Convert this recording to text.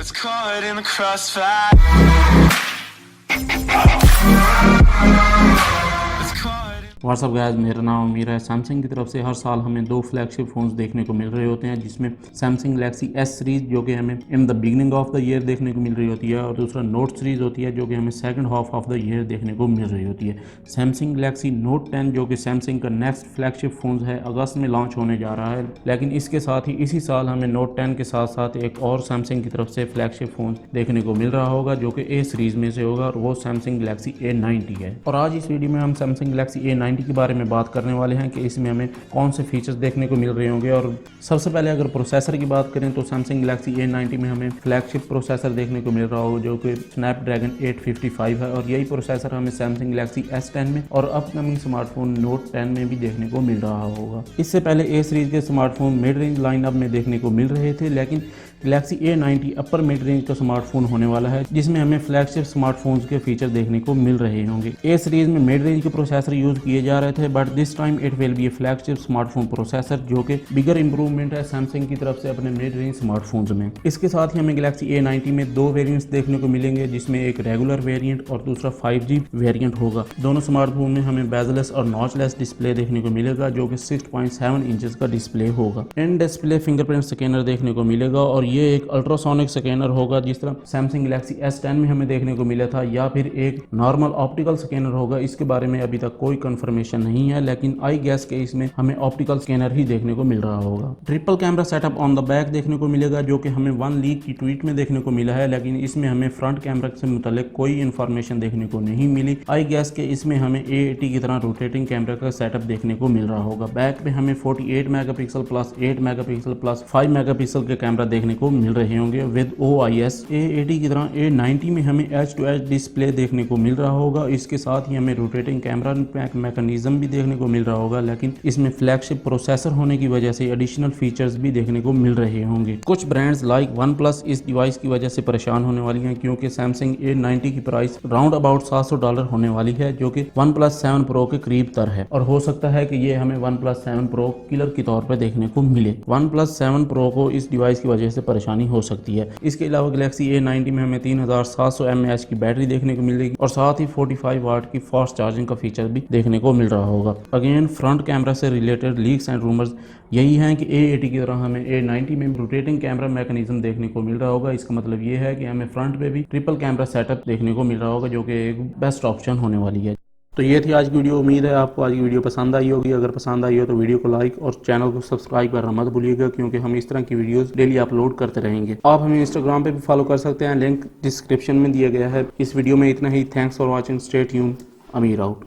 It's caught in the crossfire. It's caught in WhatsApp guys, मेरा नाम अमीर है। सैमसंग की तरफ से हर साल हमें दो फ्लैगशिप फ़ोन्स देखने को मिल रहे होते हैं, जिसमें सैमसंग गैलेक्सी एस सीरीज़ जो कि हमें in the beginning of the year देखने को मिल रही होती है, और दूसरा नोट सीरीज़ होती है जो कि हमें second half of the year देखने को मिल रही होती है। सैमसंग गैलेक्सी नोट 10 जो कि सैमसंग का नेक्स्ट फ्लैगशिप फ़ोन है, अगस्त में लॉन्च होने जा रहा है। लेकिन इसके साथ ही इसी साल हमें नोट 10 के साथ साथ एक और सैमसंग की तरफ से फ्लैगशिप फ़ोन देखने को मिल रहा होगा जो कि ए सीरीज़ में से होगा, और वो सैमसंग गैलेक्सी A90 है। और आज इस वीडियो में हम सैमसंग गैलेक्सी A90 के बारे में बात करने वाले हैं कि इसमें हमें कौन से फीचर्स देखने को मिल रहे होंगे। और सबसे पहले अगर प्रोसेसर की बात करें तो सैमसंग गैलेक्सी A90 में हमें फ्लैगशिप प्रोसेसर देखने को मिल रहा होगा जो कि स्नैपड्रैगन 855 है, और यही प्रोसेसर हमें सैमसंग गैलेक्सी S10 में और अपकमिंग स्मार्टफोन नोट 10 में भी देखने को मिल रहा होगा। इससे पहले ए सीरीज के स्मार्टफोन मिड रेंज लाइनअप में देखने को मिल रहे थे, लेकिन Galaxy A90 upper mid range का स्मार्टफोन होने वाला है, जिसमें हमें फ्लैगशिप स्मार्टफोन्स के फीचर देखने को मिल रहे होंगे। ए सीरीज में मिड रेंज के प्रोसेसर यूज किए जा रहे थे, but this time it will be A flagship smartphone processor जो कि बिगर इंप्रूवमेंट है सैमसंग की तरफ से अपने मिड रेंज स्मार्टफोन्स में। इसके साथ ही हमें गैलेक्सी A90 में दो वेरिएंट्स देखने को मिलेंगे, जिसमें एक रेगुलर वेरिएंट और दूसरा 5G वेरिएंट होगा। दोनों स्मार्टफोन में हमें बेजलेस और नॉचलेस डिस्प्ले देखने को मिलेगा जो कि 6.7 इंचेस का डिस्प्ले होगा। इन डिस्प्ले फिंगरप्रिंट स्कैनर देखने को मिलेगा, और ये एक अल्ट्रासोनिक स्कैनर होगा जिस तरह सैमसंग गैलेक्सी S10 में हमें देखने को मिला था, या फिर एक नॉर्मल ऑप्टिकल स्कैनर होगा। इसके बारे में अभी तक कोई कंफर्मेशन नहीं है, लेकिन आई गैस के इसमें हमें ऑप्टिकल स्कैनर ही देखने को मिल रहा होगा। Triple camera setup on the back देखने को मिलेगा जो कि हमें वन लीक की ट्वीट में देखने को मिला है, लेकिन इसमें हमें फ्रंट कैमरा से मुतालिक कोई इन्फॉर्मेशन देखने को नहीं मिली। आई गैस के इसमें हमें A80 की तरह रोटेटिंग कैमरा का सेटअप देखने को मिल रहा होगा। बैक पे हमें 48 megapixel plus 8 megapixel plus 5 megapixel के कैमरा देखने को मिल रहे होंगे विद OIS। A80 की तरह A90 में हमें एज टू एज डिस्प्ले देखने को मिल रहा होगा। इसके साथ ही हमें रोटेटिंग कैमरा मैकेनिज्म भी देखने को मिल रहा होगा, लेकिन इसमें फ्लैगशिप प्रोसेसर होने की वजह से एडिशनल फीचर्स भी देखने को मिल रहे होंगे। कुछ ब्रांड्स लाइक OnePlus इस डिवाइस की वजह से परेशान होने वाली हैं, क्योंकि सैमसंग A90 की प्राइस राउंड अबाउट $700 होने वाली है, जो कि OnePlus 7 Pro के करीब तर है, और हो सकता है कि ये हमें OnePlus 7 Pro किलर के तौर पर देखने को मिले। OnePlus 7 Pro को इस डिवाइस की वजह से परेशानी हो सकती है। इसके अलावा गैलेक्सी A90 में हमें 3700 mAh की बैटरी देखने को मिलेगी, और साथ ही 45 वाट की फास्ट चार्जिंग का फीचर भी देखने को मिल रहा होगा। अगेन फ्रंट कैमरा से रिलेटेड लीक्स एंड रूमर्स यही हैं कि A80 की तरह हमें A90 में रोटेटिंग कैमरा मैकेनिज्म देखने को मिल रहा होगा। इसका मतलब ये है कि हमें फ्रंट पे भी ट्रिपल कैमरा सेटअप देखने को मिल रहा होगा, जो कि एक बेस्ट ऑप्शन होने वाली है। तो ये थी आज की वीडियो। उम्मीद है आपको आज की वीडियो पसंद आई होगी। अगर पसंद आई हो तो वीडियो को लाइक और चैनल को सब्सक्राइब करना मत भूलिएगा, क्योंकि हम इस तरह की वीडियोस डेली अपलोड करते रहेंगे। आप हमें इंस्टाग्राम पे भी फॉलो कर सकते हैं, लिंक डिस्क्रिप्शन में दिया गया है। इस वीडियो में इतना ही। Thanks for watching. Stay tuned. Amir out.